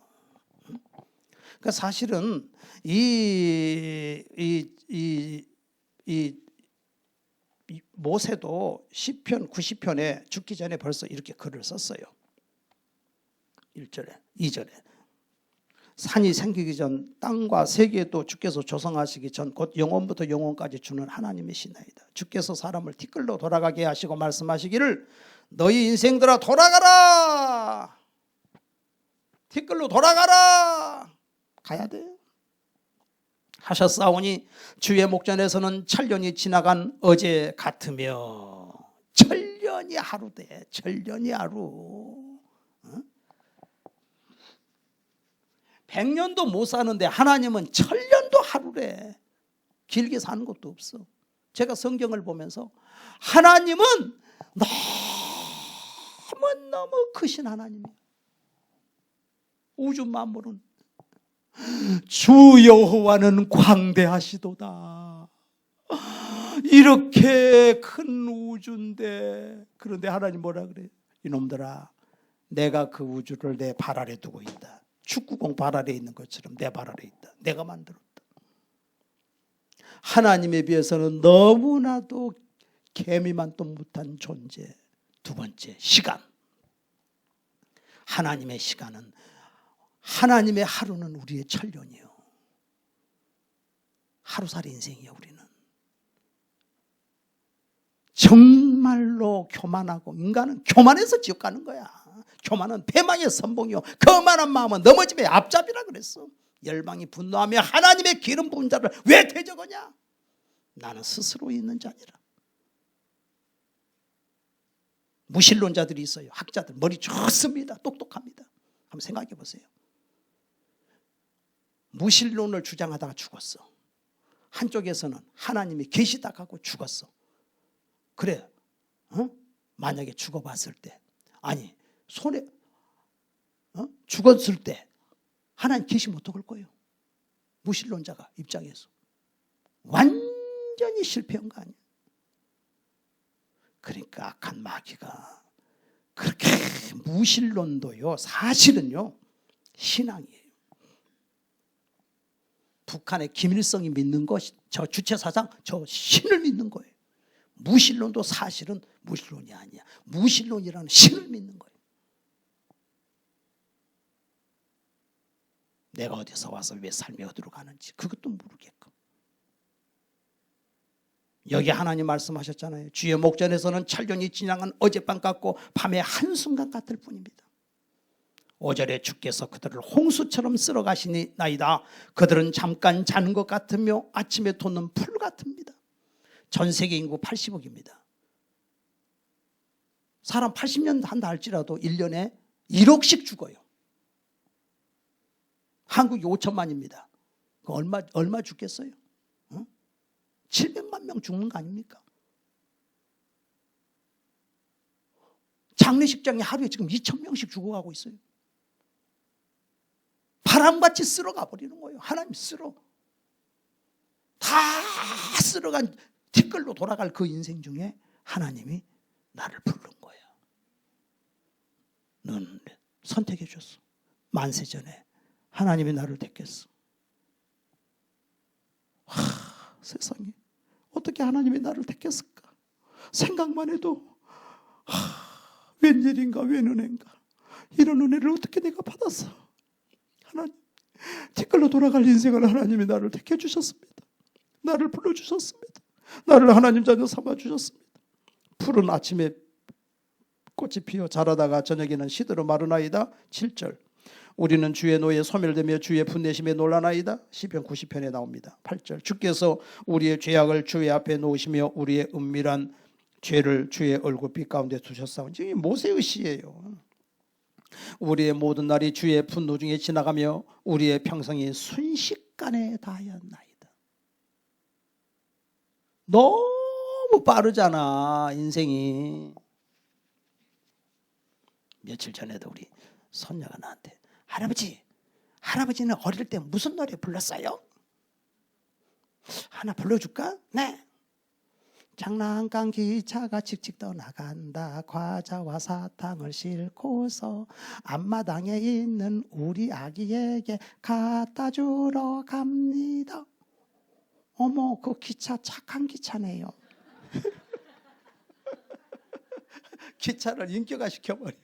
그러니까 사실은 이 모세도 시편 90편에 죽기 전에 벌써 이렇게 글을 썼어요. 1절에 2절에 산이 생기기 전 땅과 세계도 주께서 조성하시기 전 곧 영원부터 영원까지 주는 하나님이시나이다. 주께서 사람을 티끌로 돌아가게 하시고 말씀하시기를 너희 인생들아 돌아가라. 티끌로 돌아가라. 가야 돼요. 하셨사오니 주의 목전에서는 천년이 지나간 어제 같으며. 천년이 하루 돼. 천년이 하루. 100년도 못 사는데 하나님은 천년도 하루래. 길게 사는 것도 없어. 제가 성경을 보면서 하나님은 너무너무 크신 하나님이에요. 우주 만물은 주 여호와는 광대하시도다. 이렇게 큰 우주인데 그런데 하나님 뭐라 그래요? 이놈들아 내가 그 우주를 내 발 아래 두고 있다. 축구공 발 아래 있는 것처럼 내 발 아래 있다. 내가 만들었다. 하나님에 비해서는 너무나도 개미만도 못한 존재. 두 번째 시간. 하나님의 시간은 하나님의 하루는 우리의 천년이요. 하루살이 인생이에요. 우리는 정말로 교만하고 인간은 교만해서 지옥 가는 거야. 교만은 패망의 선봉이요 거만한 마음은 넘어짐의 앞잡이라 그랬어. 열방이 분노하며 하나님의 기름 부은 자를 왜 대적하냐. 나는 스스로 있는 자니라. 무신론자들이 있어요. 학자들 머리 좋습니다. 똑똑합니다. 한번 생각해 보세요. 무신론을 주장하다가 죽었어. 한쪽에서는 하나님이 계시다 하고 죽었어. 그래 만약에 죽어봤을 때 아니 손에 죽었을 때 하나님 계시면 어떡할 거예요? 무신론자가 입장에서 완전히 실패한 거 아니에요? 그러니까 악한 마귀가 그렇게 무신론도요 사실은요 신앙이에요. 북한의 김일성이 믿는 것, 저 주체사상, 저 신을 믿는 거예요. 무신론도 사실은 무신론이 아니야. 무신론이라는 신을 믿는 거예요. 내가 어디서 와서 왜 삶이 어디로 가는지 그것도 모르게끔. 여기 하나님 말씀하셨잖아요. 주의 목전에서는 찰년이 지나간 어젯밤 같고 밤의 한순간 같을 뿐입니다. 5절에 주께서 그들을 홍수처럼 쓸어 가시나이다. 그들은 잠깐 자는 것 같으며 아침에 돋는 풀 같습니다. 전 세계 인구 80억입니다. 사람 80년 한다 할지라도 1년에 1억씩 죽어요. 한국이 5천만입니다. 얼마 죽겠어요? 700만 명 죽는 거 아닙니까? 장례식장에 하루에 지금 2,000명씩 죽어가고 있어요. 바람같이 쓸어가 버리는 거예요. 하나님 쓸어. 다 쓸어간 티끌로 돌아갈 그 인생 중에 하나님이 나를 부른 거예요. 넌 선택해 줬어. 만세 전에 하나님이 나를 택했어. 세상에 어떻게 하나님이 나를 택했을까? 생각만 해도 웬일인가 웬 은혜인가. 이런 은혜를 어떻게 내가 받았어. 하나님 티끌로 돌아갈 인생을 하나님이 나를 택해 주셨습니다. 나를 불러주셨습니다. 나를 하나님 자녀 삼아주셨습니다. 푸른 아침에 꽃이 피어 자라다가 저녁에는 시들어 마르나이다. 7절 우리는 주의 노에 소멸되며 주의 분내심에 놀라나이다. 시편 90편에 나옵니다. 8절 주께서 우리의 죄악을 주의 앞에 놓으시며 우리의 은밀한 죄를 주의 얼굴빛 가운데 두셨사오니. 지금 모세의 시예요. 우리의 모든 날이 주의 분노 중에 지나가며 우리의 평생이 순식간에 다하였나이다. 너무 빠르잖아 인생이. 며칠 전에도 우리 손녀가 나한테 할아버지는 어릴 때 무슨 노래 불렀어요? 하나 불러줄까? 네. 장난감 기차가 칙칙 떠나간다. 과자와 사탕을 싣고서 앞마당에 있는 우리 아기에게 갖다 주러 갑니다. 어머, 그 기차 착한 기차네요. 기차를 인격화 시켜버려.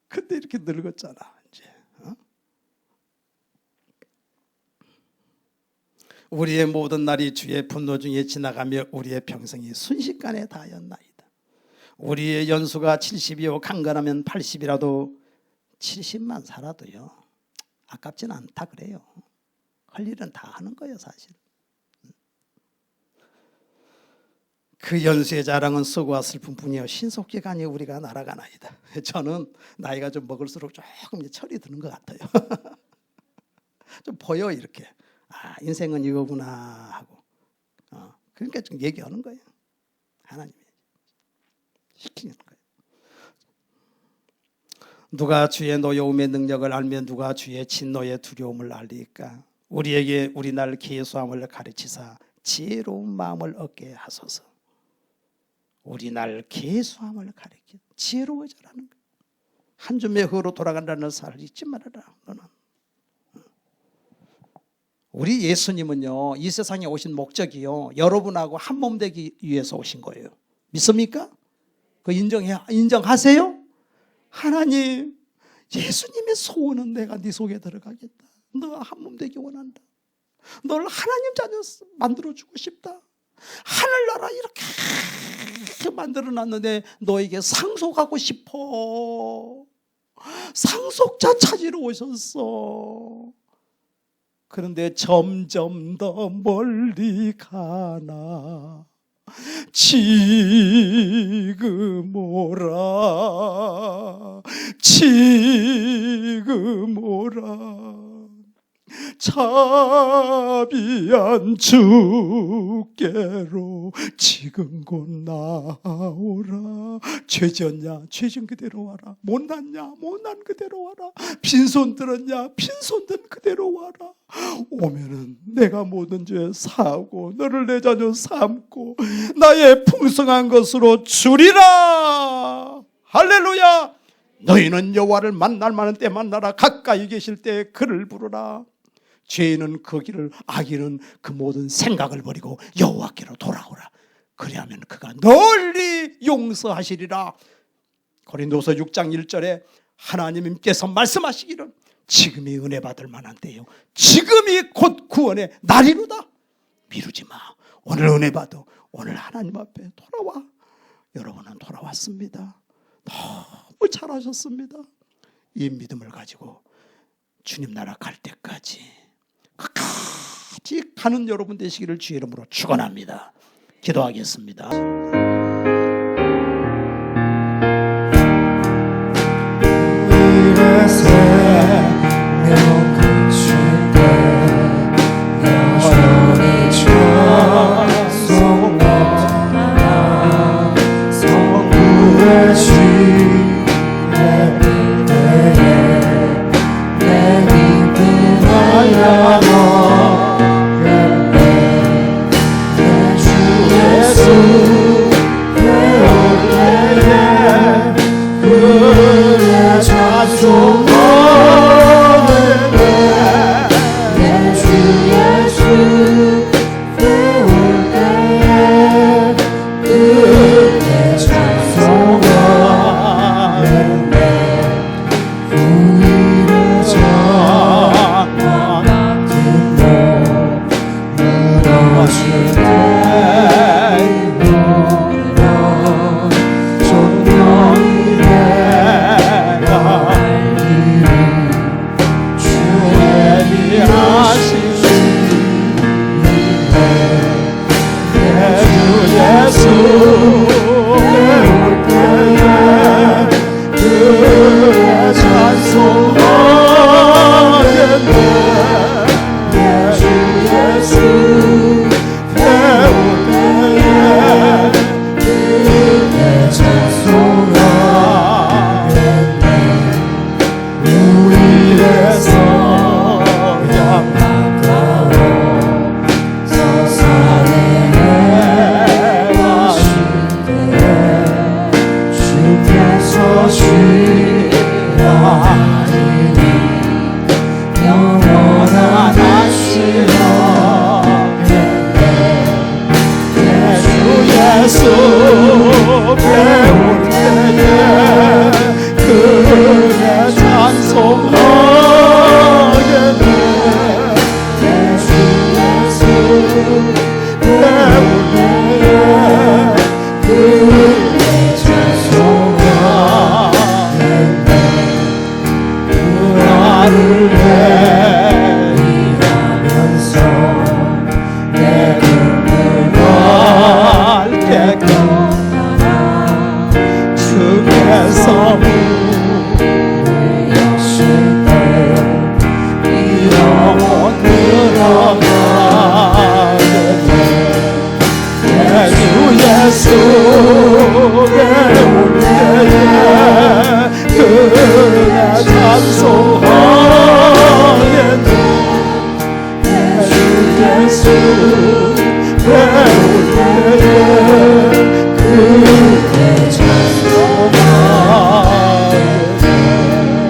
근데 이렇게 늙었잖아 이제. 우리의 모든 날이 주의 분노 중에 지나가며 우리의 평생이 순식간에 다하였나이다. 우리의 연수가 70이요 강건하면 80이라도 70만 살아도요 아깝진 않다 그래요. 할 일은 다 하는 거예요 사실. 그 연수의 자랑은 수고와 슬픔뿐이요 신속기간이 우리가 날아가나이다. 저는 나이가 좀 먹을수록 조금 이제 철이 드는 것 같아요. 좀 보여 이렇게. 인생은 이거구나 하고. 그러니까 좀 얘기하는 거예요. 하나님이 시키는 거예요. 누가 주의 노여움의 능력을 알며 누가 주의 진노의 두려움을 알리까. 우리에게 우리 날 계수함을 가르치사 지혜로운 마음을 얻게 하소서. 우리 날 계수함을 가르쳐 지혜로워져라는 거예요. 한 줌의 흙으로 돌아간다는 사실을 잊지 말아라. 너는. 우리 예수님은요 이 세상에 오신 목적이요 여러분하고 한 몸 되기 위해서 오신 거예요. 믿습니까? 그 인정하세요? 하나님 예수님의 소원은 내가 네 속에 들어가겠다. 너가 한 몸 되기 원한다. 너를 하나님 자녀 만들어주고 싶다. 하늘나라 이렇게 만들어놨는데 너에게 상속하고 싶어. 상속자 찾으러 오셨어. 그런데 점점 더 멀리 가나. 지금 오라. 지금 오라. 자비한 주께로 지금 곧 나오라. 죄졌냐 죄진 그대로 와라. 못났냐 못난 그대로 와라. 빈손 들었냐 빈손 든 그대로 와라. 오면은 내가 모든 죄 사하고 너를 내 자녀 삼고 나의 풍성한 것으로 주리라. 할렐루야. 너희는 여호와를 만날 만한 때 만나라. 가까이 계실 때 그를 부르라. 죄인은 그 길을, 악인은 그 모든 생각을 버리고 여호와께로 돌아오라. 그리하면 그가 널리 용서하시리라. 고린도서 6장 1절에 하나님께서 말씀하시기를 지금이 은혜 받을 만한 때요, 지금이 곧 구원의 날이로다. 미루지 마. 오늘 은혜 받아. 오늘 하나님 앞에 돌아와. 여러분은 돌아왔습니다. 너무 잘하셨습니다. 이 믿음을 가지고 주님 나라 갈 때까지 끝까지 가는 여러분 되시기를 주의 이름으로 축원합니다. 기도하겠습니다.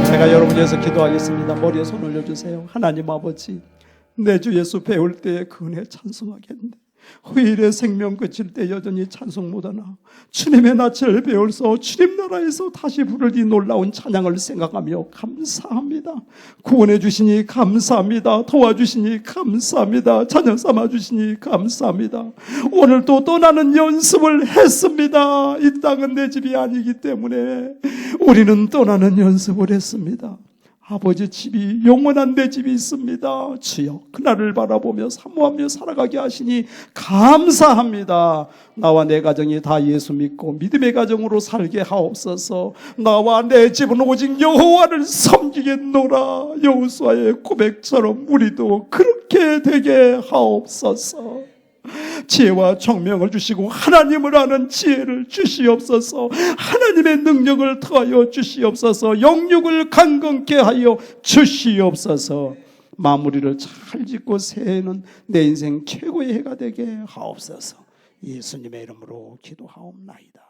제가 여러분 위해서 기도하겠습니다. 머리에 손 올려주세요. 하나님 아버지, 내 주 예수 배울 때에 그 은혜 찬송하겠는데 후일의 생명 그칠 때 여전히 찬송 못하나 주님의 낯을 배울서 주님 나라에서 다시 부를 이 놀라운 찬양을 생각하며 감사합니다. 구원해 주시니 감사합니다. 도와주시니 감사합니다. 자녀 삼아 주시니 감사합니다. 오늘 또 떠나는 연습을 했습니다. 이 땅은 내 집이 아니기 때문에 우리는 떠나는 연습을 했습니다. 아버지 집이 영원한 내 집이 있습니다. 주여 그날을 바라보며 사모하며 살아가게 하시니 감사합니다. 나와 내 가정이 다 예수 믿고 믿음의 가정으로 살게 하옵소서. 나와 내 집은 오직 여호와를 섬기겠노라. 여호수아의 고백처럼 우리도 그렇게 되게 하옵소서. 지혜와 총명을 주시고 하나님을 아는 지혜를 주시옵소서. 하나님의 능력을 더하여 주시옵소서. 영육을 강건케 하여 주시옵소서. 마무리를 잘 짓고 새해는 내 인생 최고의 해가 되게 하옵소서. 예수님의 이름으로 기도하옵나이다.